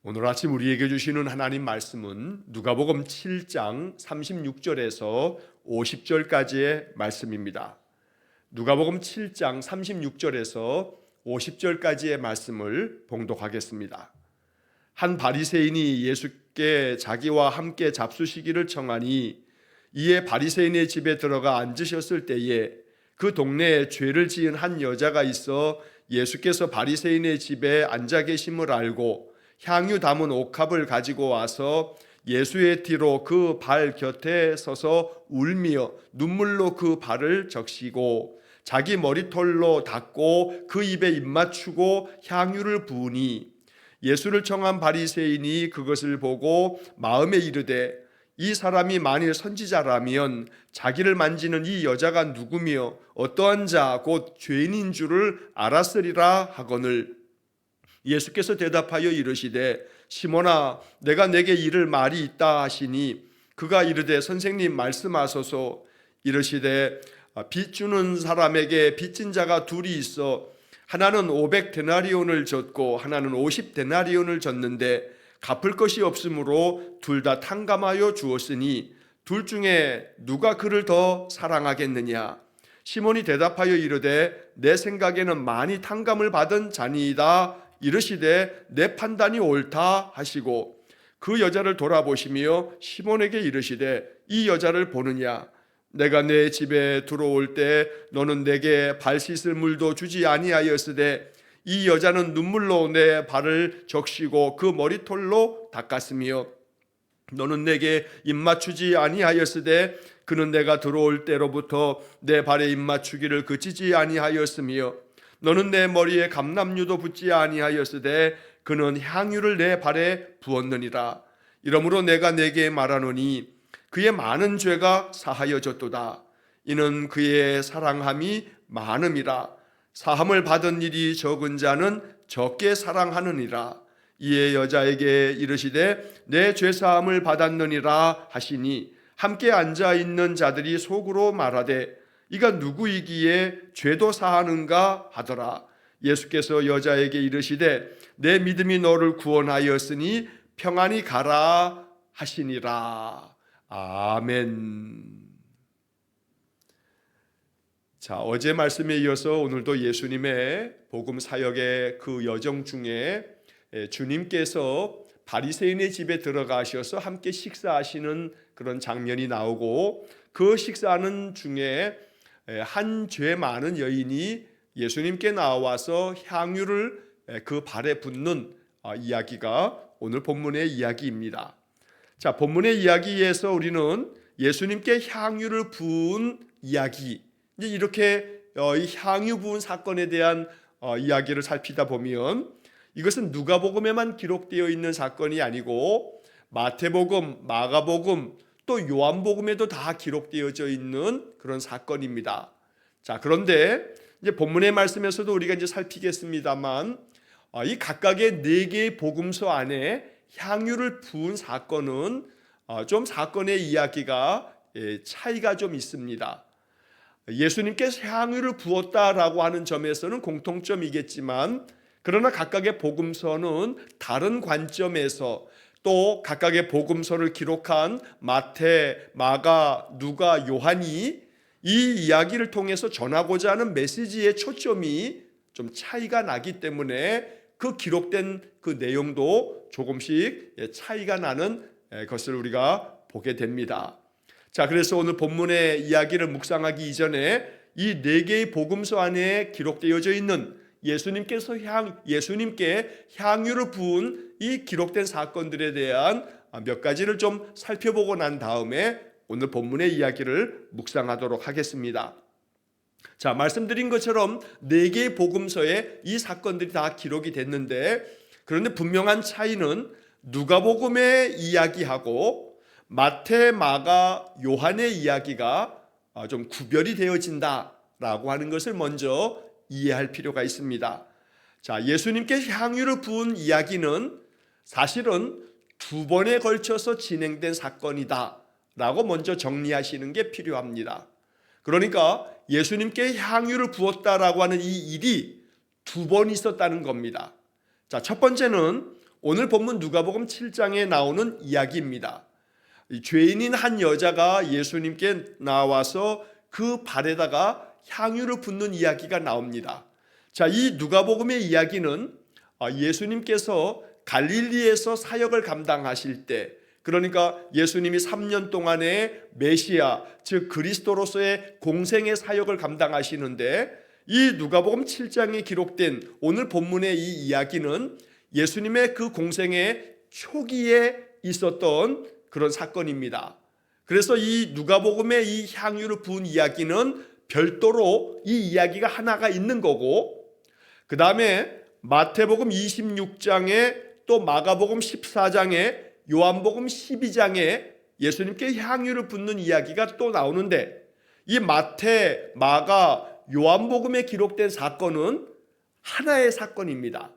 오늘 아침 우리에게 주시는 하나님 말씀은 누가복음 7장 36절에서 50절까지의 말씀입니다. 누가복음 7장 36절에서 50절까지의 말씀을 봉독하겠습니다. 한 바리새인이 예수께 자기와 함께 잡수시기를 청하니 이에 바리새인의 집에 들어가 앉으셨을 때에 그 동네에 죄를 지은 한 여자가 있어 예수께서 바리새인의 집에 앉아 계심을 알고 향유 담은 옥합을 가지고 와서 예수의 뒤로 그 발 곁에 서서 울며 눈물로 그 발을 적시고 자기 머리털로 닦고 그 입에 입맞추고 향유를 부으니 예수를 청한 바리새인이 그것을 보고 마음에 이르되 이 사람이 만일 선지자라면 자기를 만지는 이 여자가 누구며 어떠한 자 곧 죄인인 줄을 알았으리라 하거늘 예수께서 대답하여 이르시되 시몬아 내가 내게 이를 말이 있다 하시니 그가 이르되 선생님 말씀하소서. 이르시되 빚 주는 사람에게 빚진 자가 둘이 있어 하나는 500데나리온을 졌고 하나는 50데나리온을 졌는데 갚을 것이 없으므로 둘 다 탕감하여 주었으니 둘 중에 누가 그를 더 사랑하겠느냐. 시몬이 대답하여 이르되 내 생각에는 많이 탕감을 받은 자니이다. 이르시되 내 판단이 옳다 하시고 그 여자를 돌아보시며 시몬에게 이르시되 이 여자를 보느냐. 내가 내 집에 들어올 때 너는 내게 발 씻을 물도 주지 아니하였으되 이 여자는 눈물로 내 발을 적시고 그 머리털로 닦았으며 너는 내게 입맞추지 아니하였으되 그는 내가 들어올 때로부터 내 발에 입맞추기를 그치지 아니하였으며 너는 내 머리에 감람유도 붓지 아니하였으되 그는 향유를 내 발에 부었느니라. 이러므로 내가 내게 말하노니 그의 많은 죄가 사하여졌도다. 이는 그의 사랑함이 많음이라. 사함을 받은 일이 적은 자는 적게 사랑하느니라. 이에 여자에게 이르시되 내 죄사함을 받았느니라 하시니 함께 앉아있는 자들이 속으로 말하되 이가 누구이기에 죄도 사하는가 하더라. 예수께서 여자에게 이르시되 내 믿음이 너를 구원하였으니 평안히 가라 하시니라. 아멘. 자, 어제 말씀에 이어서 오늘도 예수님의 복음 사역의 그 여정 중에 주님께서 바리새인의 집에 들어가셔서 함께 식사하시는 그런 장면이 나오고 그 식사하는 중에 한 죄 많은 여인이 예수님께 나와서 향유를 그 발에 붓는 이야기가 오늘 본문의 이야기입니다. 자, 본문의 이야기에서 우리는 예수님께 향유를 부은 이야기, 이제 이렇게 이 향유 부은 사건에 대한 이야기를 살피다 보면 이것은 누가복음에만 기록되어 있는 사건이 아니고 마태복음, 마가복음, 또 요한복음에도 다 기록되어져 있는 그런 사건입니다. 자, 그런데 이제 본문의 말씀에서도 우리가 이제 살피겠습니다만 이 각각의 네 개의 복음서 안에 향유를 부은 사건은 좀 사건의 이야기가 차이가 좀 있습니다. 예수님께서 향유를 부었다라고 하는 점에서는 공통점이겠지만 그러나 각각의 복음서는 다른 관점에서 또 각각의 복음서를 기록한 마태, 마가, 누가, 요한이 이 이야기를 통해서 전하고자 하는 메시지의 초점이 좀 차이가 나기 때문에 그 기록된 그 내용도 조금씩 차이가 나는 것을 우리가 보게 됩니다. 자, 그래서 오늘 본문의 이야기를 묵상하기 이전에 이 네 개의 복음서 안에 기록되어져 있는 예수님께 향유를 부은 이 기록된 사건들에 대한 몇 가지를 좀 살펴보고 난 다음에 오늘 본문의 이야기를 묵상하도록 하겠습니다. 자, 말씀드린 것처럼 네 개의 복음서에 이 사건들이 다 기록이 됐는데 그런데 분명한 차이는 누가복음의 이야기하고 마태, 마가, 요한의 이야기가 좀 구별이 되어진다라고 하는 것을 먼저 이해할 필요가 있습니다. 자, 예수님께 향유를 부은 이야기는 사실은 두 번에 걸쳐서 진행된 사건이다 라고 먼저 정리하시는 게 필요합니다. 그러니까 예수님께 향유를 부었다라고 하는 이 일이 두 번 있었다는 겁니다. 자, 첫 번째는 오늘 본문 누가복음 7장에 나오는 이야기입니다. 죄인인 한 여자가 예수님께 나와서 그 발에다가 향유를 붓는 이야기가 나옵니다. 자, 이 누가복음의 이야기는 예수님께서 갈릴리에서 사역을 감당하실 때, 그러니까 예수님이 3년 동안의 메시아, 즉 그리스도로서의 공생의 사역을 감당하시는데, 이 누가복음 7장에 기록된 오늘 본문의 이 이야기는 예수님의 그 공생의 초기에 있었던 그런 사건입니다. 그래서 이 누가복음의 이 향유를 부은 이야기는 별도로 이 이야기가 하나가 있는 거고, 그 다음에 마태복음 26장에 또 마가복음 14장에 요한복음 12장에 예수님께 향유를 붓는 이야기가 또 나오는데, 이 마태, 마가, 요한복음에 기록된 사건은 하나의 사건입니다.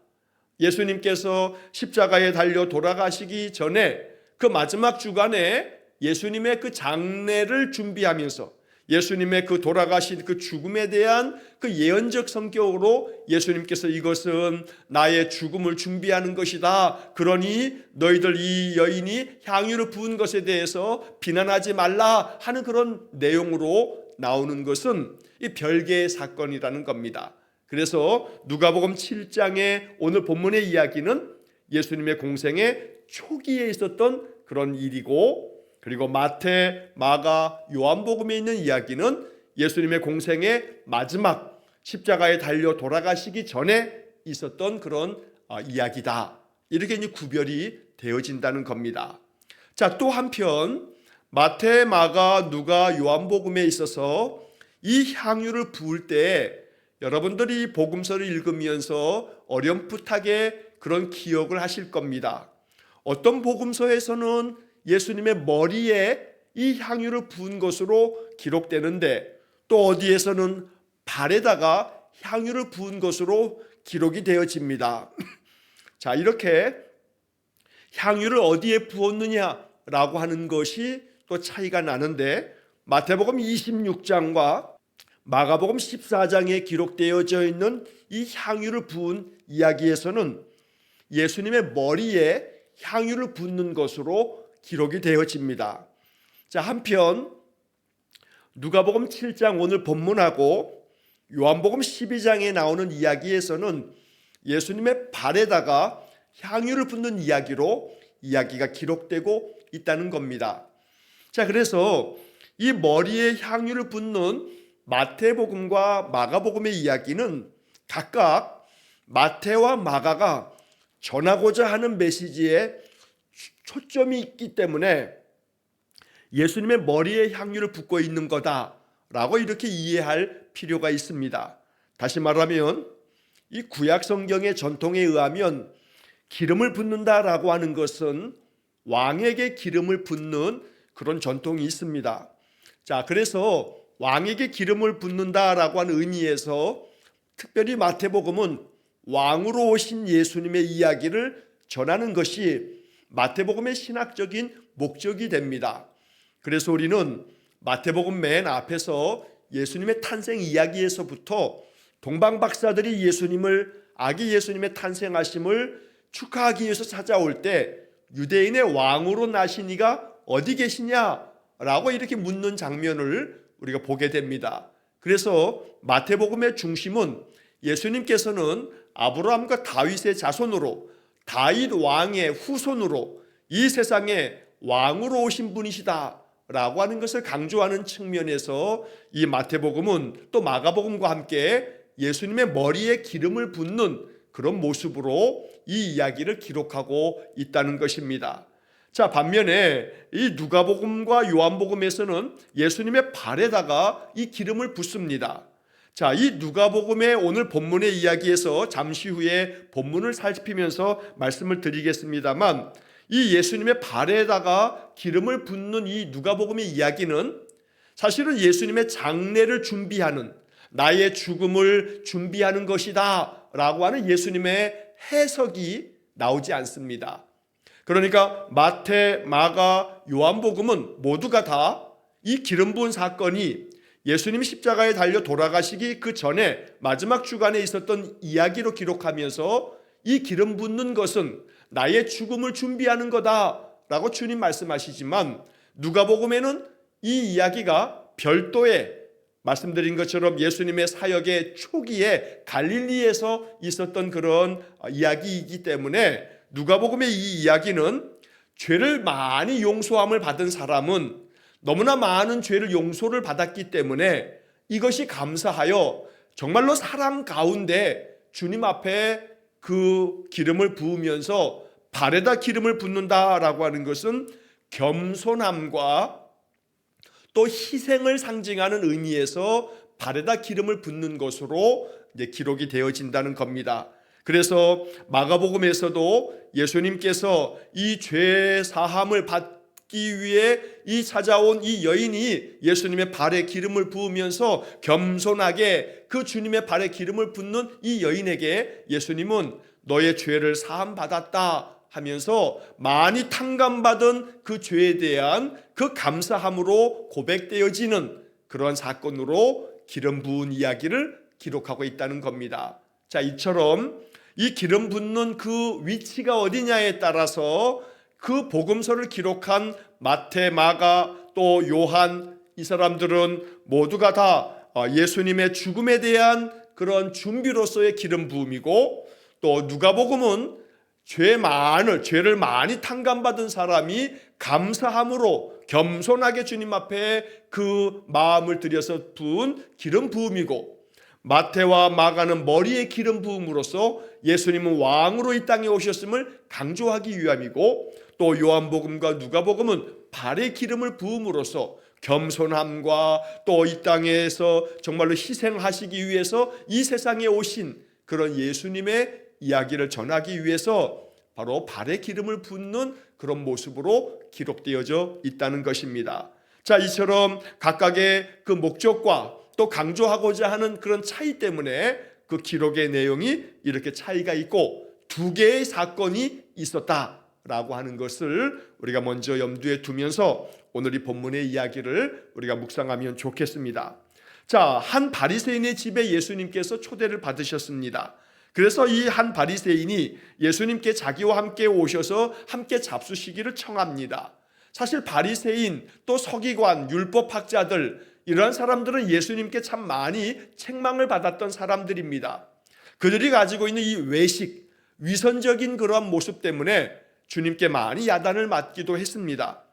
예수님께서 십자가에 달려 돌아가시기 전에 그 마지막 주간에 예수님의 그 장례를 준비하면서 예수님의 그 돌아가신 그 죽음에 대한 그 예언적 성격으로 예수님께서 이것은 나의 죽음을 준비하는 것이다. 그러니 너희들 이 여인이 향유를 부은 것에 대해서 비난하지 말라 하는 그런 내용으로 나오는 것은 이 별개의 사건이라는 겁니다. 그래서 누가복음 7장의 오늘 본문의 이야기는 예수님의 공생의 초기에 있었던 그런 일이고, 그리고 마태, 마가, 요한복음에 있는 이야기는 예수님의 공생의 마지막 십자가에 달려 돌아가시기 전에 있었던 그런 이야기다. 이렇게 이제 구별이 되어진다는 겁니다. 자, 또 한편 마태, 마가, 누가, 요한복음에 있어서 이 향유를 부을 때 여러분들이 복음서를 읽으면서 어렴풋하게 그런 기억을 하실 겁니다. 어떤 복음서에서는 예수님의 머리에 이 향유를 부은 것으로 기록되는데, 또 어디에서는 발에다가 향유를 부은 것으로 기록이 되어집니다. 자, 이렇게 향유를 어디에 부었느냐라고 하는 것이 또 차이가 나는데, 마태복음 26장과 마가복음 14장에 기록되어져 있는 이 향유를 부은 이야기에서는 예수님의 머리에 향유를 붓는 것으로 기록이 되어집니다. 자, 한편 누가복음 7장 오늘 본문하고 요한복음 12장에 나오는 이야기에서는 예수님의 발에다가 향유를 붓는 이야기로 이야기가 기록되고 있다는 겁니다. 자, 그래서 이 머리에 향유를 붓는 마태복음과 마가복음의 이야기는 각각 마태와 마가가 전하고자 하는 메시지에 초점이 있기 때문에 예수님의 머리에 향유를 붓고 있는 거다라고 이렇게 이해할 필요가 있습니다. 다시 말하면 이 구약 성경의 전통에 의하면 기름을 붓는다라고 하는 것은 왕에게 기름을 붓는 그런 전통이 있습니다. 자, 그래서 왕에게 기름을 붓는다라고 하는 의미에서 특별히 마태복음은 왕으로 오신 예수님의 이야기를 전하는 것이 마태복음의 신학적인 목적이 됩니다. 그래서 우리는 마태복음 맨 앞에서 예수님의 탄생 이야기에서부터 동방박사들이 아기 예수님의 탄생하심을 축하하기 위해서 찾아올 때 유대인의 왕으로 나신 이가 어디 계시냐라고 이렇게 묻는 장면을 우리가 보게 됩니다. 그래서 마태복음의 중심은 예수님께서는 아브라함과 다윗의 자손으로, 다윗 왕의 후손으로 이 세상에 왕으로 오신 분이시다라고 하는 것을 강조하는 측면에서 이 마태복음은 또 마가복음과 함께 예수님의 머리에 기름을 붓는 그런 모습으로 이 이야기를 기록하고 있다는 것입니다. 자, 반면에 이 누가복음과 요한복음에서는 예수님의 발에다가 이 기름을 붓습니다. 자, 이 누가복음의 오늘 본문의 이야기에서 잠시 후에 본문을 살피면서 말씀을 드리겠습니다만, 이 예수님의 발에다가 기름을 붓는 이 누가복음의 이야기는 사실은 예수님의 장례를 준비하는, 나의 죽음을 준비하는 것이다 라고 하는 예수님의 해석이 나오지 않습니다. 그러니까 마태, 마가, 요한복음은 모두가 다 이 기름 부은 사건이 예수님이 십자가에 달려 돌아가시기 그 전에 마지막 주간에 있었던 이야기로 기록하면서 이 기름 붓는 것은 나의 죽음을 준비하는 거다라고 주님 말씀하시지만 누가복음에는 이 이야기가 별도의 말씀드린 것처럼 예수님의 사역의 초기에 갈릴리에서 있었던 그런 이야기이기 때문에 누가복음의 이 이야기는 죄를 많이 용서함을 받은 사람은 너무나 많은 죄를 용서를 받았기 때문에 이것이 감사하여 정말로 사람 가운데 주님 앞에 그 기름을 부으면서 발에다 기름을 붓는다라고 하는 것은 겸손함과 또 희생을 상징하는 의미에서 발에다 기름을 붓는 것으로 이제 기록이 되어진다는 겁니다. 그래서 마가복음에서도 예수님께서 이 죄 사함을 받기 위해 이 찾아온 이 여인이 예수님의 발에 기름을 부으면서 겸손하게 그 주님의 발에 기름을 붓는 이 여인에게 예수님은 너의 죄를 사함 받았다 하면서 많이 탕감받은 그 죄에 대한 그 감사함으로 고백되어지는 그런 사건으로 기름 부은 이야기를 기록하고 있다는 겁니다. 자, 이처럼 이 기름 붓는 그 위치가 어디냐에 따라서 그 복음서를 기록한 마태, 마가, 또 요한 이 사람들은 모두가 다 예수님의 죽음에 대한 그런 준비로서의 기름 부음이고, 또 누가복음은 죄를 많이 탕감받은 사람이 감사함으로 겸손하게 주님 앞에 그 마음을 들여서 부은 기름 부음이고, 마태와 마가는 머리에 기름 부음으로써 예수님은 왕으로 이 땅에 오셨음을 강조하기 위함이고, 또 요한복음과 누가복음은 발에 기름을 부음으로써 겸손함과 또 이 땅에서 정말로 희생하시기 위해서 이 세상에 오신 그런 예수님의 이야기를 전하기 위해서 바로 발에 기름을 붓는 그런 모습으로 기록되어져 있다는 것입니다. 자, 이처럼 각각의 그 목적과 또 강조하고자 하는 그런 차이 때문에 그 기록의 내용이 이렇게 차이가 있고 두 개의 사건이 있었다라고 하는 것을 우리가 먼저 염두에 두면서 오늘 이 본문의 이야기를 우리가 묵상하면 좋겠습니다. 자, 한 바리새인의 집에 예수님께서 초대를 받으셨습니다. 그래서 이 한 바리새인이 예수님께 자기와 함께 오셔서 함께 잡수시기를 청합니다. 사실 바리새인 또 서기관, 율법학자들 이러한 사람들은 예수님께 참 많이 책망을 받았던 사람들입니다. 그들이 가지고 있는 이 외식, 위선적인 그러한 모습 때문에 주님께 많이 야단을 맞기도 했습니다.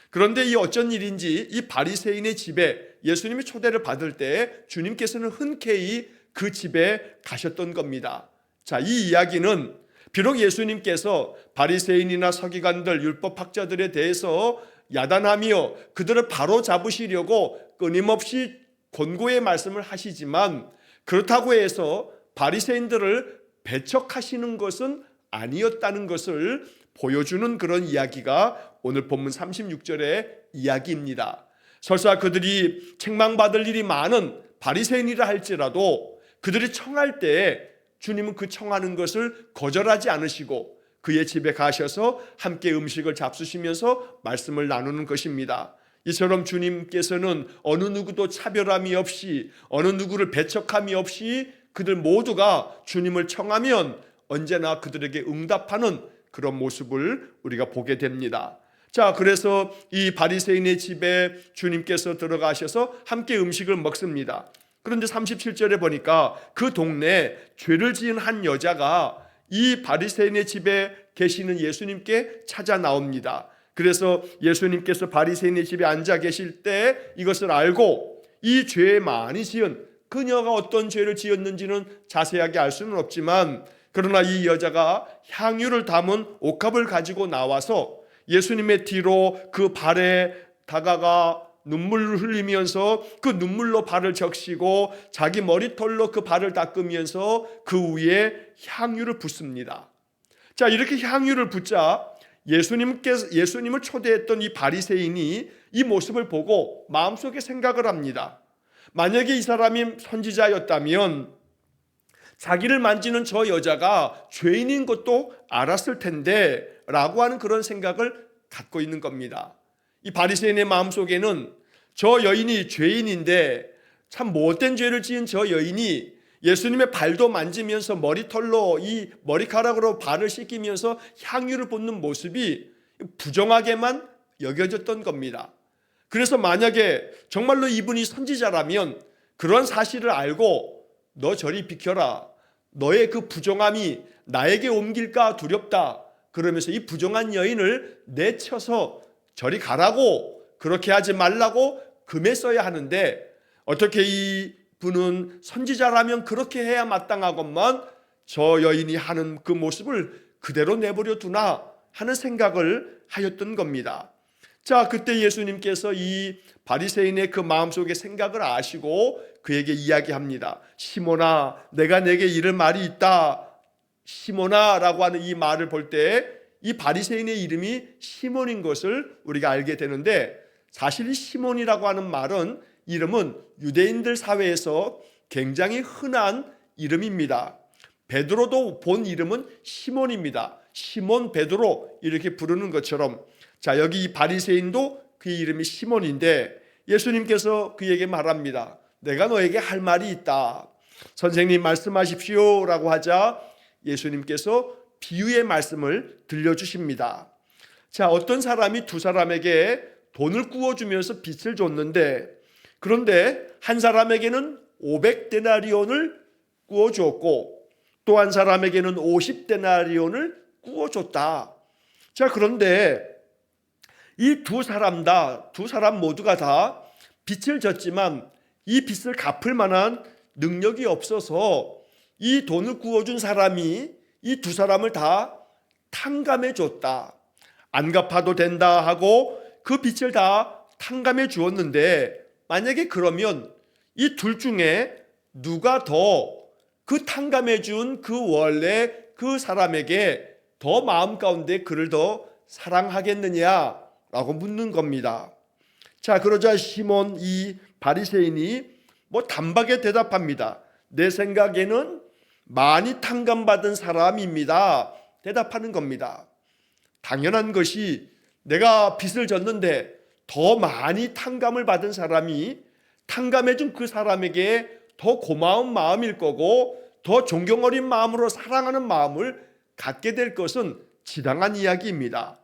그런데 이 어쩐 일인지 이 바리새인의 집에 예수님이 초대를 받을 때 주님께서는 흔쾌히 그 집에 가셨던 겁니다. 자, 이 이야기는 비록 예수님께서 바리새인이나 서기관들, 율법학자들에 대해서 야단하며 그들을 바로 잡으시려고 끊임없이 권고의 말씀을 하시지만, 그렇다고 해서 바리새인들을 배척하시는 것은 아니었다는 것을 보여주는 그런 이야기가 오늘 본문 36절의 이야기입니다. 설사 그들이 책망받을 일이 많은 바리새인이라 할지라도 그들이 청할 때 주님은 그 청하는 것을 거절하지 않으시고 그의 집에 가셔서 함께 음식을 잡수시면서 말씀을 나누는 것입니다. 이처럼 주님께서는 어느 누구도 차별함이 없이, 어느 누구를 배척함이 없이 그들 모두가 주님을 청하면 언제나 그들에게 응답하는 그런 모습을 우리가 보게 됩니다. 자, 그래서 이 바리새인의 집에 주님께서 들어가셔서 함께 음식을 먹습니다. 그런데 37절에 보니까 그 동네에 죄를 지은 한 여자가 이 바리새인의 집에 계시는 예수님께 찾아 나옵니다. 그래서 예수님께서 바리새인의 집에 앉아 계실 때 이것을 알고 이 죄 많이 지은 그녀가 어떤 죄를 지었는지는 자세하게 알 수는 없지만, 그러나 이 여자가 향유를 담은 옥합을 가지고 나와서 예수님의 뒤로 그 발에 다가가 눈물을 흘리면서 그 눈물로 발을 적시고 자기 머리털로 그 발을 닦으면서 그 위에 향유를 붓습니다. 자, 이렇게 향유를 붓자 예수님을 초대했던 이 바리새인이 이 모습을 보고 마음속에 생각을 합니다. 만약에 이 사람이 선지자였다면 자기를 만지는 저 여자가 죄인인 것도 알았을 텐데 라고 하는 그런 생각을 갖고 있는 겁니다. 이 바리새인의 마음속에는 저 여인이 죄인인데 참 못된 죄를 지은 저 여인이 예수님의 발도 만지면서 머리털로 이 머리카락으로 발을 씻기면서 향유를 붓는 모습이 부정하게만 여겨졌던 겁니다. 그래서 만약에 정말로 이분이 선지자라면 그런 사실을 알고 너 저리 비켜라, 너의 그 부정함이 나에게 옮길까 두렵다 그러면서 이 부정한 여인을 내쳐서 저리 가라고, 그렇게 하지 말라고 금했어야 하는데, 어떻게 이분은 선지자라면 그렇게 해야 마땅하건만 저 여인이 하는 그 모습을 그대로 내버려 두나 하는 생각을 하였던 겁니다. 자, 그때 예수님께서 이 바리새인의 그 마음속의 생각을 아시고 그에게 이야기합니다. 시몬아, 내가 내게 이를 말이 있다. 시몬아 라고 하는 이 말을 볼 때 이 바리새인의 이름이 시몬인 것을 우리가 알게 되는데, 사실 이 시몬이라고 하는 말은, 이름은 유대인들 사회에서 굉장히 흔한 이름입니다. 베드로도 본 이름은 시몬입니다. 시몬 베드로 이렇게 부르는 것처럼, 자, 여기 이 바리새인도 그 이름이 시몬인데 예수님께서 그에게 말합니다. 내가 너에게 할 말이 있다. 선생님 말씀하십시오 라고 하자 예수님께서 비유의 말씀을 들려주십니다. 자, 어떤 사람이 두 사람에게 돈을 구워주면서 빚을 줬는데, 그런데 한 사람에게는 500데나리온을 구워주었고 또 한 사람에게는 50데나리온을 구워줬다. 자, 그런데 이 두 사람 모두가 다 빚을 졌지만 이 빚을 갚을 만한 능력이 없어서 이 돈을 구워준 사람이 이 두 사람을 다 탕감해 줬다. 안 갚아도 된다 하고 그 빚을 다 탕감해 주었는데, 만약에 그러면 이 둘 중에 누가 더 그 탕감해 준 그 원래 그 사람에게 더 마음 가운데 그를 더 사랑하겠느냐라고 묻는 겁니다. 자, 그러자 시몬 이 바리새인이 단박에 대답합니다. 내 생각에는 많이 탕감받은 사람입니다. 대답하는 겁니다. 당연한 것이, 내가 빚을 졌는데 더 많이 탕감을 받은 사람이 탕감해준 그 사람에게 더 고마운 마음일 거고 더 존경 어린 마음으로 사랑하는 마음을 갖게 될 것은 지당한 이야기입니다.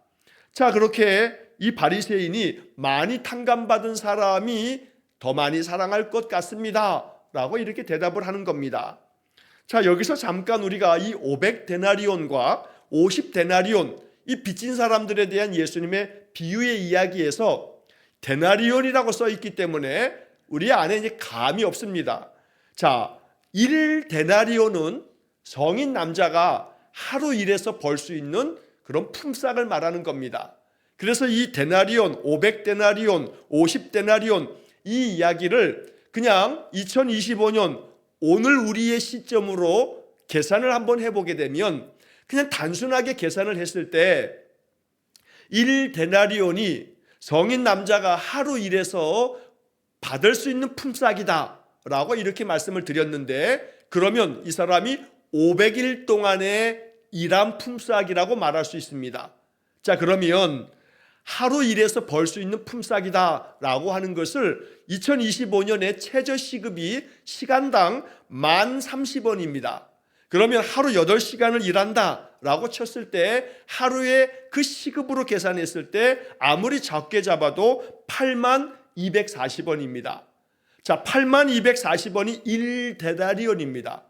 자, 그렇게 이 바리새인이 많이 탕감받은 사람이 더 많이 사랑할 것 같습니다 라고 이렇게 대답을 하는 겁니다. 자, 여기서 잠깐 우리가 이 500데나리온과 50데나리온, 이 빚진 사람들에 대한 예수님의 비유의 이야기에서 데나리온이라고 써 있기 때문에 우리 안에 이제 감이 없습니다. 자, 1데나리온은 성인 남자가 하루 일해서 벌 수 있는 그런 품삯을 말하는 겁니다. 그래서 이 데나리온, 500데나리온, 50데나리온 이 이야기를 그냥 2025년 오늘 우리의 시점으로 계산을 한번 해보게 되면, 그냥 단순하게 계산을 했을 때 1데나리온이 성인 남자가 하루 일해서 받을 수 있는 품삯이다 라고 이렇게 말씀을 드렸는데, 그러면 이 사람이 500일 동안의 일한 품삯이라고 말할 수 있습니다. 자, 그러면 하루 일해서 벌 수 있는 품삯이다 라고 하는 것을 2025년에 최저시급이 시간당 1030원입니다. 그러면 하루 8시간을 일한다 라고 쳤을 때 하루에 그 시급으로 계산했을 때 아무리 적게 잡아도 8240원입니다. 자, 8240원이 1데나리온입니다.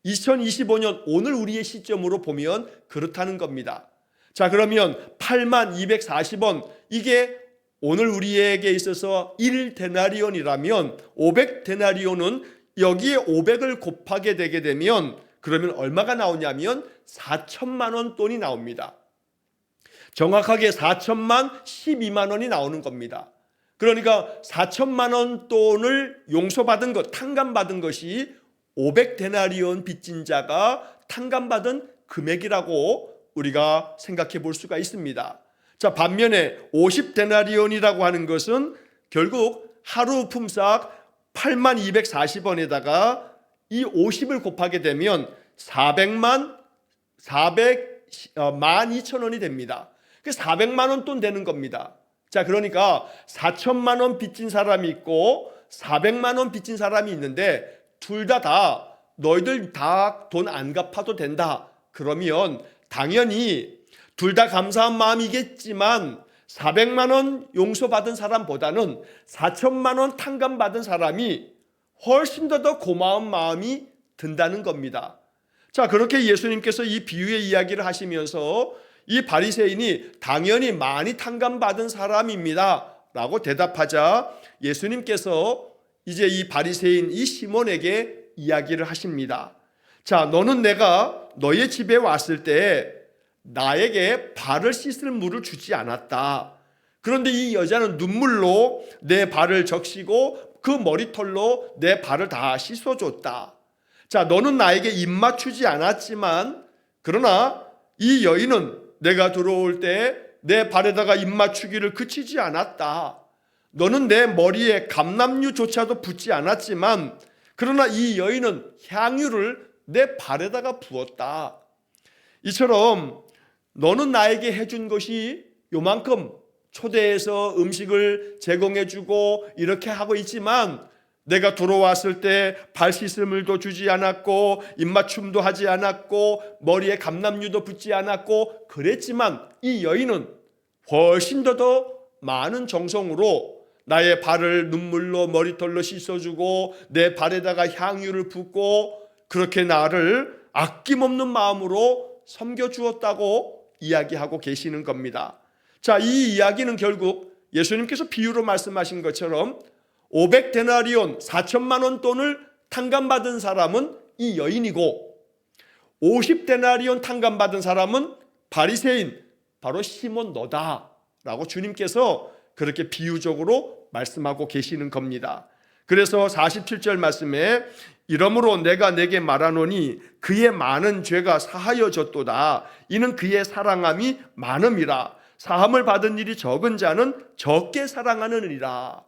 2025년 오늘 우리의 시점으로 보면 그렇다는 겁니다. 자, 그러면 8240원, 이게 오늘 우리에게 있어서 1데나리온이라면 500데나리온은 여기에 500을 곱하게 되게 되면 그러면 얼마가 나오냐면 4천만 원 돈이 나옵니다. 정확하게 4천만 12만 원이 나오는 겁니다. 그러니까 4천만 원 돈을 용서받은 것, 탕감받은 것이 500데나리온 빚진 자가 탕감받은 금액이라고 우리가 생각해 볼 수가 있습니다. 자, 반면에 50데나리온이라고 하는 것은 결국 하루 품삯 8240원에다가 이 50을 곱하게 되면 12,000원이 됩니다. 그 400만 원 돈 되는 겁니다. 자, 그러니까 4천만 원 빚진 사람이 있고 400만 원 빚진 사람이 있는데 둘 다 너희들 다 돈 안 갚아도 된다. 그러면 당연히 둘 다 감사한 마음이겠지만 400만 원 용서받은 사람보다는 4천만 원 탕감받은 사람이 훨씬 더 고마운 마음이 든다는 겁니다. 자, 그렇게 예수님께서 이 비유의 이야기를 하시면서 이 바리새인이 당연히 많이 탕감받은 사람입니다 라고 대답하자 예수님께서 이제 이 바리새인 이 시몬에게 이야기를 하십니다. 자, 너는 내가 너의 집에 왔을 때 나에게 발을 씻을 물을 주지 않았다. 그런데 이 여자는 눈물로 내 발을 적시고 그 머리털로 내 발을 다 씻어줬다. 자, 너는 나에게 입 맞추지 않았지만 그러나 이 여인은 내가 들어올 때 내 발에다가 입 맞추기를 그치지 않았다. 너는 내 머리에 감람유조차도 붓지 않았지만 그러나 이 여인은 향유를 내 발에다가 부었다. 이처럼 너는 나에게 해준 것이 요만큼 초대해서 음식을 제공해주고 이렇게 하고 있지만 내가 돌아왔을 때 발 씻음을도 주지 않았고 입맞춤도 하지 않았고 머리에 감람유도 붓지 않았고 그랬지만 이 여인은 훨씬 더 많은 정성으로 나의 발을 눈물로 머리털로 씻어주고 내 발에다가 향유를 붓고 그렇게 나를 아낌없는 마음으로 섬겨주었다고 이야기하고 계시는 겁니다. 자, 이 이야기는 결국 예수님께서 비유로 말씀하신 것처럼 500데나리온 4천만 원 돈을 탕감받은 사람은 이 여인이고 50데나리온 탕감받은 사람은 바리새인 바로 시몬 너다라고 주님께서 그렇게 비유적으로 말씀하고 계시는 겁니다. 그래서 47절 말씀에 이러므로 내가 내게 말하노니 그의 많은 죄가 사하여졌도다. 이는 그의 사랑함이 많음이라. 사함을 받은 일이 적은 자는 적게 사랑하느니라.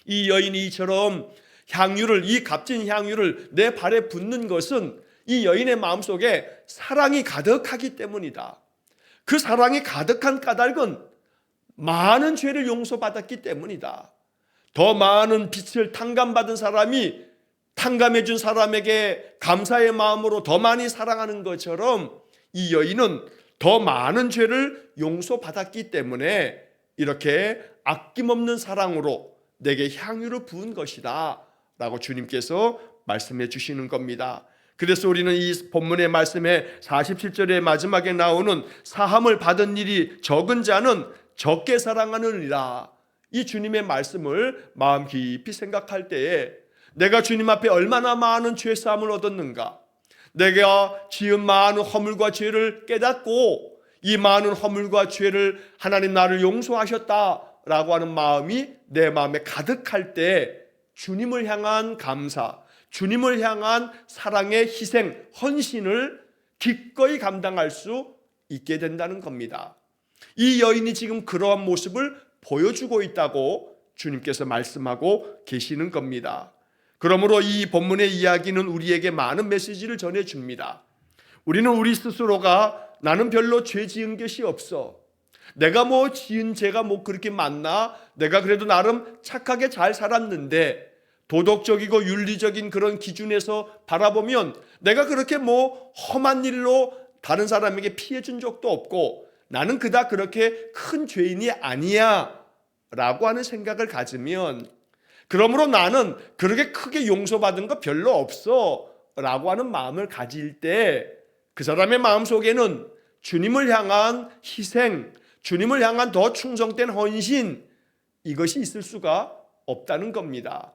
이 여인이 이처럼 향유를, 이 값진 향유를 내 발에 붓는 것은 이 여인의 마음속에 사랑이 가득하기 때문이다. 그 사랑이 가득한 까닭은 많은 죄를 용서받았기 때문이다. 더 많은 빛을 탕감받은 사람이 탕감해 준 사람에게 감사의 마음으로 더 많이 사랑하는 것처럼 이 여인은 더 많은 죄를 용서받았기 때문에 이렇게 아낌없는 사랑으로 내게 향유를 부은 것이다 라고 주님께서 말씀해 주시는 겁니다. 그래서 우리는 이 본문의 말씀에 47절의 마지막에 나오는 사함을 받은 일이 적은 자는 적게 사랑하느니라, 이 주님의 말씀을 마음 깊이 생각할 때에 내가 주님 앞에 얼마나 많은 죄사함을 얻었는가, 내가 지은 많은 허물과 죄를 깨닫고 이 많은 허물과 죄를 하나님 나를 용서하셨다라고 하는 마음이 내 마음에 가득할 때 주님을 향한 감사, 주님을 향한 사랑의 희생, 헌신을 기꺼이 감당할 수 있게 된다는 겁니다. 이 여인이 지금 그러한 모습을 보여주고 있다고 주님께서 말씀하고 계시는 겁니다. 그러므로 이 본문의 이야기는 우리에게 많은 메시지를 전해줍니다. 우리는 우리 스스로가 나는 별로 죄 지은 것이 없어, 내가 뭐 지은 죄가 뭐 그렇게 많나, 내가 그래도 나름 착하게 잘 살았는데, 도덕적이고 윤리적인 그런 기준에서 바라보면 내가 그렇게 뭐 험한 일로 다른 사람에게 피해 준 적도 없고 나는 그닥 그렇게 큰 죄인이 아니야 라고 하는 생각을 가지면, 그러므로 나는 그렇게 크게 용서받은 거 별로 없어 라고 하는 마음을 가질 때 그 사람의 마음속에는 주님을 향한 희생, 주님을 향한 더 충성된 헌신, 이것이 있을 수가 없다는 겁니다.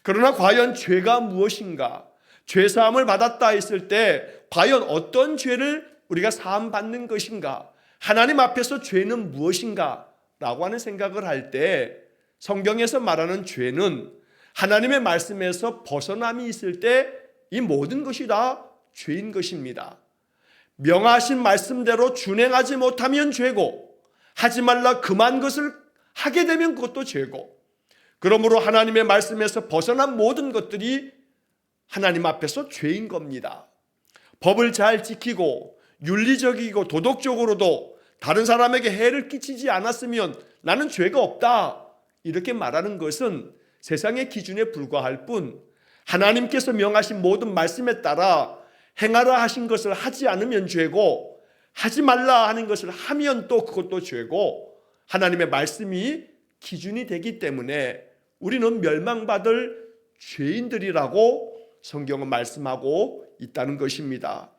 그러나 과연 죄가 무엇인가, 죄사함을 받았다 했을 때 과연 어떤 죄를 우리가 사함 받는 것인가, 하나님 앞에서 죄는 무엇인가 라고 하는 생각을 할 때 성경에서 말하는 죄는 하나님의 말씀에서 벗어남이 있을 때 이 모든 것이 다 죄인 것입니다. 명하신 말씀대로 준행하지 못하면 죄고, 하지 말라 금한 것을 하게 되면 그것도 죄고, 그러므로 하나님의 말씀에서 벗어난 모든 것들이 하나님 앞에서 죄인 겁니다. 법을 잘 지키고 윤리적이고 도덕적으로도 다른 사람에게 해를 끼치지 않았으면 나는 죄가 없다, 이렇게 말하는 것은 세상의 기준에 불과할 뿐 하나님께서 명하신 모든 말씀에 따라 행하라 하신 것을 하지 않으면 죄고, 하지 말라 하는 것을 하면 또 그것도 죄고, 하나님의 말씀이 기준이 되기 때문에 우리는 멸망받을 죄인들이라고 성경은 말씀하고 있다는 것입니다.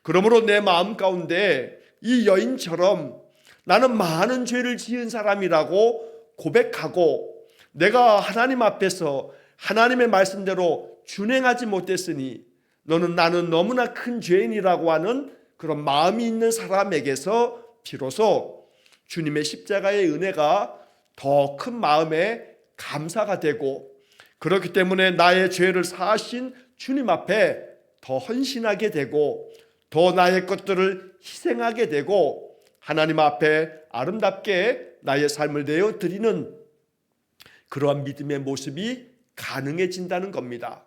그러므로 내 마음 가운데 이 여인처럼 나는 많은 죄를 지은 사람이라고 고백하고, 내가 하나님 앞에서 하나님의 말씀대로 준행하지 못했으니 나는 너무나 큰 죄인이라고 하는 그런 마음이 있는 사람에게서 비로소 주님의 십자가의 은혜가 더 큰 마음에 감사가 되고, 그렇기 때문에 나의 죄를 사하신 주님 앞에 더 헌신하게 되고, 더 나의 것들을 희생하게 되고, 하나님 앞에 아름답게 나의 삶을 내어드리는 그러한 믿음의 모습이 가능해진다는 겁니다.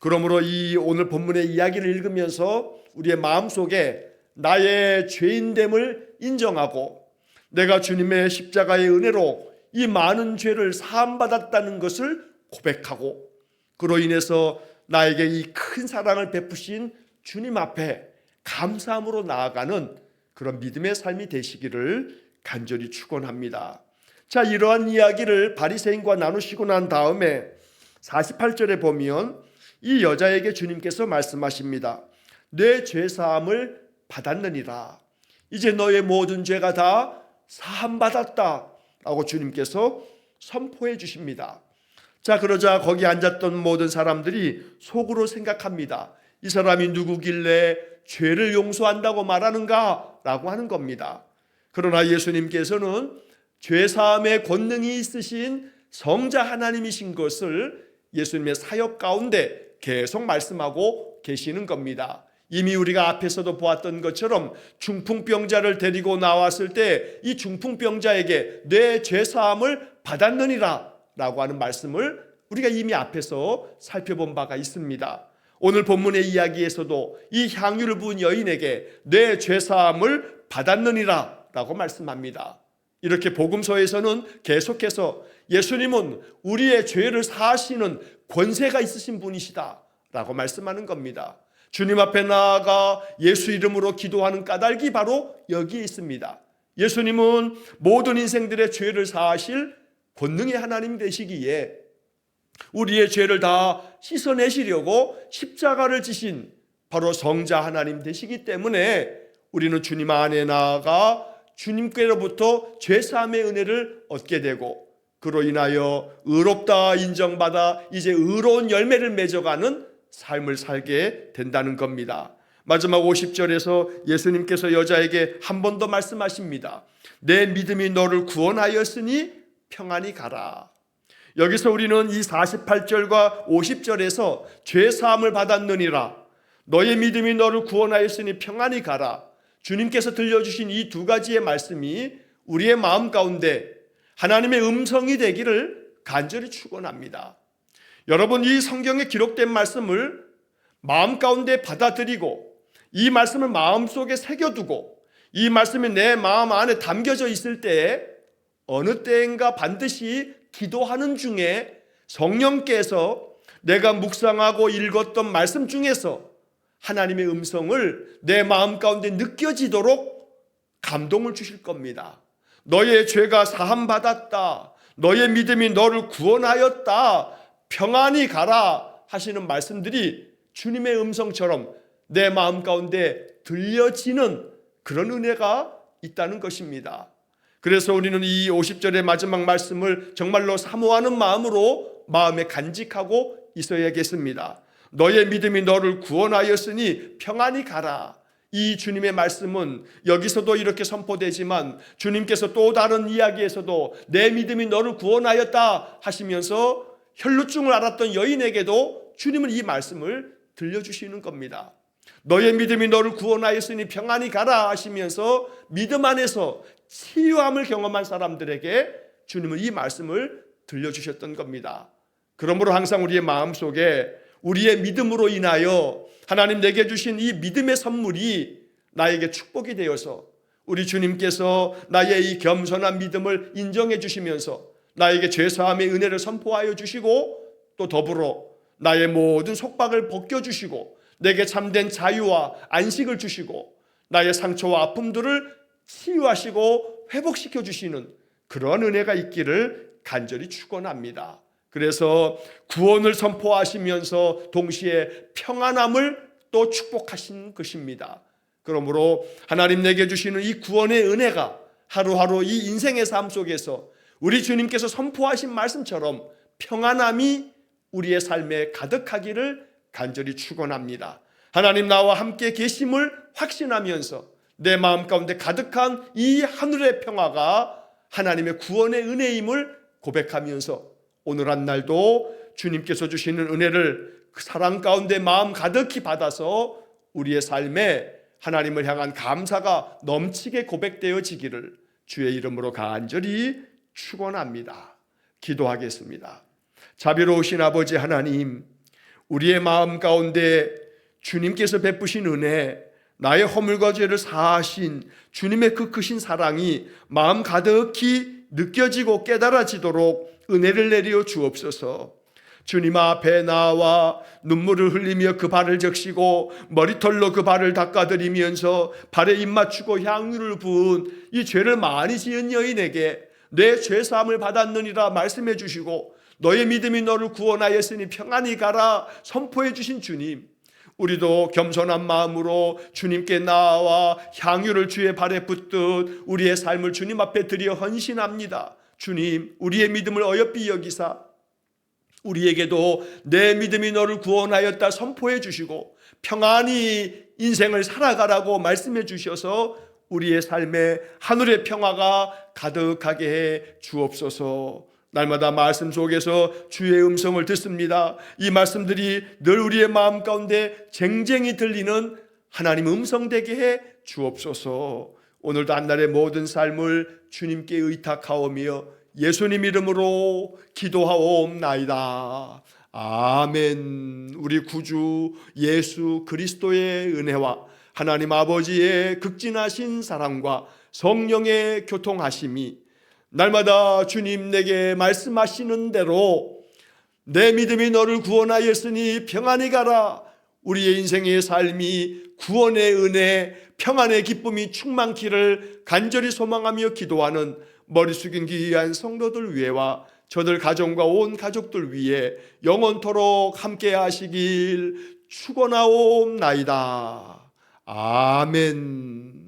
그러므로 이 오늘 본문의 이야기를 읽으면서 우리의 마음속에 나의 죄인됨을 인정하고, 내가 주님의 십자가의 은혜로 이 많은 죄를 사함받았다는 것을 고백하고, 그로 인해서 나에게 이 큰 사랑을 베푸신 주님 앞에 감사함으로 나아가는 그런 믿음의 삶이 되시기를 간절히 축원합니다. 자, 이러한 이야기를 바리새인과 나누시고 난 다음에 48절에 보면 이 여자에게 주님께서 말씀하십니다. 내 죄사함을 받았느니라. 이제 너의 모든 죄가 다 사함받았다 라고 주님께서 선포해 주십니다. 자, 그러자 거기 앉았던 모든 사람들이 속으로 생각합니다. 이 사람이 누구길래 죄를 용서한다고 말하는가 라고 하는 겁니다. 그러나 예수님께서는 죄사함의 권능이 있으신 성자 하나님이신 것을 예수님의 사역 가운데 계속 말씀하고 계시는 겁니다. 이미 우리가 앞에서도 보았던 것처럼 중풍병자를 데리고 나왔을 때 이 중풍병자에게 내 죄사함을 받았느니라 라고 하는 말씀을 우리가 이미 앞에서 살펴본 바가 있습니다. 오늘 본문의 이야기에서도 이 향유를 부은 여인에게 내 죄사함을 받았느니라 라고 말씀합니다. 이렇게 복음서에서는 계속해서 예수님은 우리의 죄를 사하시는 권세가 있으신 분이시다 라고 말씀하는 겁니다. 주님 앞에 나아가 예수 이름으로 기도하는 까닭이 바로 여기에 있습니다. 예수님은 모든 인생들의 죄를 사하실 권능의 하나님 되시기에 우리의 죄를 다 씻어내시려고 십자가를 지신 바로 성자 하나님 되시기 때문에 우리는 주님 안에 나아가 주님께로부터 죄사함의 은혜를 얻게 되고, 그로 인하여 의롭다 인정받아 이제 의로운 열매를 맺어가는 삶을 살게 된다는 겁니다. 마지막 50절에서 예수님께서 여자에게 한 번 더 말씀하십니다. 내 믿음이 너를 구원하였으니 평안히 가라. 여기서 우리는 이 48절과 50절에서 죄사함을 받았느니라, 너의 믿음이 너를 구원하였으니 평안히 가라, 주님께서 들려주신 이 두 가지의 말씀이 우리의 마음 가운데 하나님의 음성이 되기를 간절히 축원합니다. 여러분, 이 성경에 기록된 말씀을 마음 가운데 받아들이고 이 말씀을 마음속에 새겨두고 이 말씀이 내 마음 안에 담겨져 있을 때에 어느 때인가 반드시 기도하는 중에 성령께서 내가 묵상하고 읽었던 말씀 중에서 하나님의 음성을 내 마음 가운데 느껴지도록 감동을 주실 겁니다. 너의 죄가 사함받았다, 너의 믿음이 너를 구원하였다, 평안히 가라 하시는 말씀들이 주님의 음성처럼 내 마음 가운데 들려지는 그런 은혜가 있다는 것입니다. 그래서 우리는 이 50절의 마지막 말씀을 정말로 사모하는 마음으로 마음에 간직하고 있어야겠습니다. 너의 믿음이 너를 구원하였으니 평안히 가라. 이 주님의 말씀은 여기서도 이렇게 선포되지만 주님께서 또 다른 이야기에서도 내 믿음이 너를 구원하였다 하시면서 혈루증을 앓았던 여인에게도 주님은 이 말씀을 들려주시는 겁니다. 너의 믿음이 너를 구원하였으니 평안히 가라 하시면서 믿음 안에서 치유함을 경험한 사람들에게 주님은 이 말씀을 들려주셨던 겁니다. 그러므로 항상 우리의 마음속에 우리의 믿음으로 인하여 하나님 내게 주신 이 믿음의 선물이 나에게 축복이 되어서 우리 주님께서 나의 이 겸손한 믿음을 인정해 주시면서 나에게 죄사함의 은혜를 선포하여 주시고 또 더불어 나의 모든 속박을 벗겨주시고 내게 참된 자유와 안식을 주시고 나의 상처와 아픔들을 치유하시고 회복시켜 주시는 그런 은혜가 있기를 간절히 축원합니다. 그래서 구원을 선포하시면서 동시에 평안함을 또 축복하신 것입니다. 그러므로 하나님 내게 주시는 이 구원의 은혜가 하루하루 이 인생의 삶 속에서 우리 주님께서 선포하신 말씀처럼 평안함이 우리의 삶에 가득하기를 간절히 축원합니다. 하나님 나와 함께 계심을 확신하면서 내 마음 가운데 가득한 이 하늘의 평화가 하나님의 구원의 은혜임을 고백하면서 오늘 한 날도 주님께서 주시는 은혜를 그 사랑 가운데 마음 가득히 받아서 우리의 삶에 하나님을 향한 감사가 넘치게 고백되어지기를 주의 이름으로 간절히 축원합니다. 기도하겠습니다. 자비로우신 아버지 하나님, 우리의 마음 가운데 주님께서 베푸신 은혜, 나의 허물과 죄를 사하신 주님의 그 크신 사랑이 마음 가득히 느껴지고 깨달아지도록 은혜를 내려 주옵소서. 주님 앞에 나와 눈물을 흘리며 그 발을 적시고 머리털로 그 발을 닦아드리면서 발에 입 맞추고 향유를 부은 이 죄를 많이 지은 여인에게 내 죄사함을 받았느니라 말씀해 주시고 너의 믿음이 너를 구원하였으니 평안히 가라 선포해 주신 주님, 우리도 겸손한 마음으로 주님께 나아와 향유를 주의 발에 붓듯 우리의 삶을 주님 앞에 드려 헌신합니다. 주님, 우리의 믿음을 어여삐 여기사 우리에게도 내 믿음이 너를 구원하였다 선포해 주시고 평안히 인생을 살아가라고 말씀해 주셔서 우리의 삶에 하늘의 평화가 가득하게 해 주옵소서. 날마다 말씀 속에서 주의 음성을 듣습니다. 이 말씀들이 늘 우리의 마음 가운데 쟁쟁이 들리는 하나님 음성 되게 해 주옵소서. 오늘도 한날의 모든 삶을 주님께 의탁하오며 예수님 이름으로 기도하옵나이다. 아멘. 우리 구주 예수 그리스도의 은혜와 하나님 아버지의 극진하신 사랑과 성령의 교통하심이 날마다 주님 내게 말씀하시는 대로 내 믿음이 너를 구원하였으니 평안히 가라, 우리의 인생의 삶이 구원의 은혜, 평안의 기쁨이 충만키를 간절히 소망하며 기도하는 머리 숙인 귀한 성도들 위에와 저들 가정과 온 가족들 위에 영원토록 함께 하시길 축원하옵나이다. 아멘.